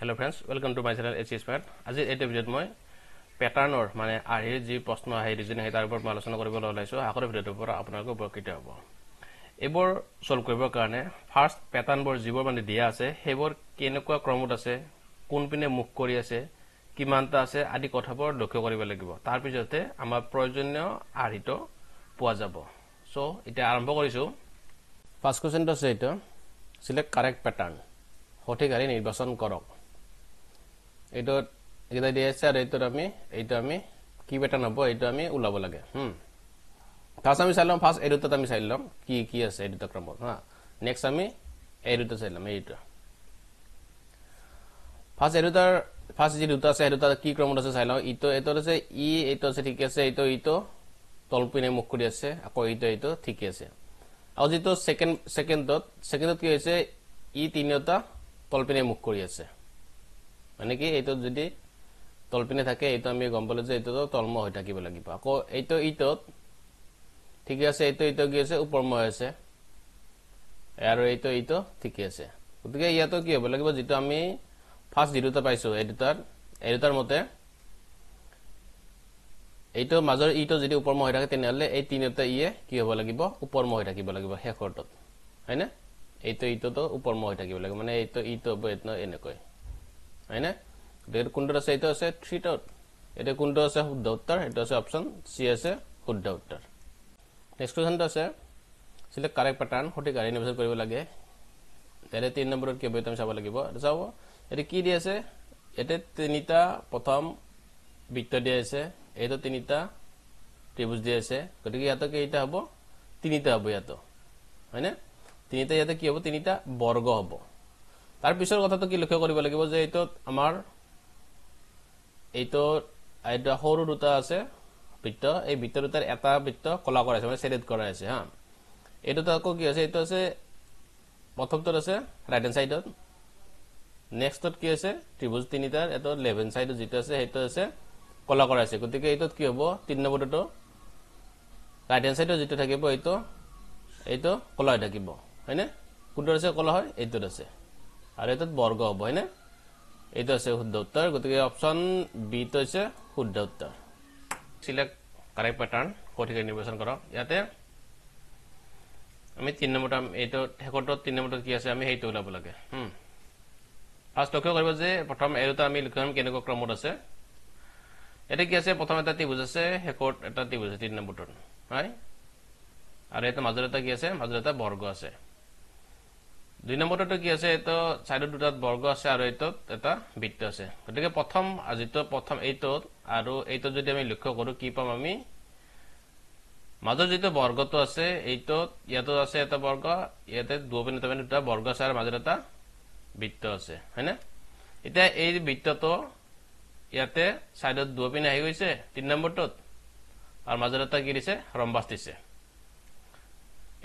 Hello friends, welcome to my channel HC Squared. আজি এই ভিডিওত মই প্যাটাৰ্ণৰ মানে আৰিৰ যি প্ৰশ্ন আহে ৰিজনিং তাৰ ওপৰত আলোচনা কৰিবলৈ ওলাইছো। আগৰ ভিডিওটোৰ পৰা আপোনালোকক উপকৃত হ'ব। এইবোৰ সলভ কৰিবৰ কাৰণে ফাৰ্স্ট প্যাটাৰ্ণবোৰ যিবোৰ মানে দিয়া আছে সেইবোৰ কেনেকুৱা ক্ৰমত আছে, কোনপিনে মুখ কৰি আছে, কিমানটা আছে আদি কথাবোৰ লক্ষ্য কৰিব লাগিব। তাৰ পিছতে আমাৰ প্ৰয়োজনীয় আৰিটো পোৱা যাব। সো এটা আৰম্ভ কৰিছো। ফাৰ্স্ট কোৱেশ্চনটো আছে এটা, সিলেক্ট কাৰেক্ট প্যাটাৰ্ণ। সঠিক আৰি নিৰ্বাচন কৰক। এইটো এটা দিয়া আছে আৰু এইটো আমি কি প্যাটাৰ্ণ হ'ব এইটো আমি উলাব লাগে। ফাৰ্স্ট আমি চাইলাম, ফাৰ্স্ট এই দুটাত আমি চাইলাম কি কি আছে এই দুটা ক্ৰমত। নেক্সট আমি এই দুটা চাইলাম, এইটো ফাৰ্স্ট যি দুটা আছে এই দুটা কি ক্ৰমত আছে চাইলাম। এইটো আছে এইটো আছে ঠিক আছে, এইটো তলপিনে মুখ কৰি আছে, আকৌ এইটো ঠিক আছে। আৰু যেটো সেকেন্ডত কি হৈছে তিনিটা তলপিনে মুখ কৰি আছে, মানে কি এইটো যদি তলপিনে থাকে এইটো আমি গম পালো যে এইটো তলমুখ হৈ থাকিব লাগিব। আকৌ এইটো ঠিক আছে, এইটো কি আছে ওপৰমুখ আছে, আৰু এইটো ঠিক আছে। গতিকে ইয়াতো কি হ'ব লাগিব, যেটো আমি ফার্স্ট দুটা পাইছো এই দুটাৰ মতে এইটো মাজৰ ইটো যদি ওপৰমুখ হৈ থাকে তেনেহলে এই তিনিটা কি হ'ব লাগিব ওপৰমুখ হৈ থাকিব লাগিব শেষৰটোত, হয়নে? এইটো ওপৰমুখ হৈ থাকিব লাগিব, মানে এইটো হ'ব এনেকৈ, হয়নে? কোনটো আছে এইটো আছে থ্ৰীটোত, এটা কোনটো আছে শুদ্ধ উত্তৰ, এটা আছে অপশন সি আছে শুদ্ধ উত্তৰ। নেক্সট কোৱেশ্চনটো আছে সিলেক্ট কাৰেক্ট প্যাটাৰ্ণ। সঠিক আৰি নিৰ্বাচন কৰিব লাগে। তাৰে 3 নম্বৰত কি হ'ব আমি চাব লাগিব। চাব এটা কি দি আছে, এটা তিনিটা প্ৰথম বৃত্ত দিয়া আছে, এইটো তিনিটা ত্ৰিভুজ দিয়া আছে। গতিকে ইয়াতো কেইটা হ'ব, তিনিটা হ'ব ইয়াতো, হয়নে? তিনিটা ইয়াতে কি হ'ব, তিনিটা বৰ্গ হ'ব। তাৰ পিছৰ কথাটো কি লক্ষ্য কৰিব লাগিব যে এইটো আমাৰ এইটো সৰু দুটা আছে বৃত্ত, এই বৃত্ত দুটাৰ এটা বৃত্ত কলা কৰা আছে, মানে ছেডেড কৰা আছে। এইটো আকৌ কি আছে, এইটো আছে প্ৰথমটোত আছে ৰাইট হ্যান্ড সাইডত, নেক্সটত কি আছে ত্ৰিভুজ তিনিটাৰ এটা লেফট হ্যান্ড সাইডত যেটো আছে সেইটো আছে কলা কৰা আছে। গতিকে এইটোত কি হ'ব, 3 নম্বৰটো ৰাইট হ্যান্ড সাইডত যেটো থাকিব এইটো কলা হৈ থাকিব, হয়নে? কোনটো আছে কলা হয়, এইটোত আছে, আৰু এইটোত বৰ্গ হ'ব, হয়নে? এইটো আছে শুদ্ধ উত্তৰ। গতিকে অপশন বি টো আছে শুদ্ধ উত্তৰ। Select correct pattern. সঠিক নিৰ্বাচন কৰক। ইয়াতে আমি 3 নম্বৰটো এইটো শেষৰটোত 3 নম্বৰটো কি আছে আমি সেইটো ওলাব লাগে। ফাৰ্স্ট লক্ষ্য কৰিব যে প্ৰথম এইটো আমি লিখিম কেনেকুৱা ক্ৰমত আছে। এটা কি আছে, প্ৰথম এটা ত্ৰিভুজ আছে, শেষত এটা ত্ৰিভুজ আছে 3 নম্বৰটোত, হয়? আৰু এটা মাজৰ এটা কি আছে, মাজৰ এটা বৰ্গ আছে। 2 নম্বৰটো কি আছে, এইটো সাইডত দুটাত বৰ্গ আছে আৰু এইটোত এটা বৃত্ত আছে। গতিকে প্ৰথম এইটোত আৰু এইটোত যদি আমি লক্ষ্য কৰো কি পাম আমি, মাজৰ যেটো বৰ্গটো আছে ইয়াতো আছে এটা বৰ্গ, ইয়াতে দুটা বৰ্গ আছে আৰু মাজত এটা বৃত্ত আছে, হয়নে? এতিয়া এই বৃত্তটো ইয়াতে সাইডত দুপিনে আহি গৈছে 3 নম্বৰটোত, আৰু মাজত এটা কি দিছে ৰম্বাস দিছে।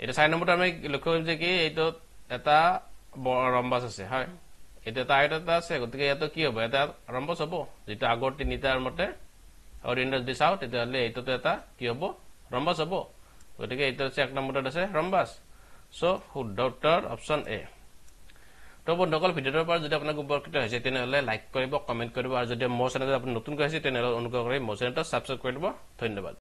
এটা 4 নম্বৰটো আমি লক্ষ্য কৰিম যে কি এইটোত এটা ৰম্বাস আছে, হয়? এটা আয়ত এটা আছে, গতিকে ইয়াতো কি হ'ব, এটা ৰম্বাস হ'ব, যেটা আগৰ তিনিটাৰ মতে অৰিয়েণ্টাছ দি চাও তেতিয়াহলে এইটোতো এটা কি হ'ব, ৰম্বাস হ'ব। গতিকে এইটো আছে 1 নম্বৰত আছে ৰম্বাস। সো শুদ্ধ উত্তৰ অপশন এ। তো বন্ধুসকল ভিডিওৰ পৰা যদি আপোনাক উপকৃত হৈছে তেনেহলে লাইক কৰিব, কমেন্ট কৰিব, আৰু যদি মোৰ চেনেলত আপুনি নতুনকৈ আহিছে তেনেহলে অনুগ্ৰহ কৰি মোৰ চেনেলটো সাবস্ক্ৰাইব কৰি দিব। ধন্যবাদ।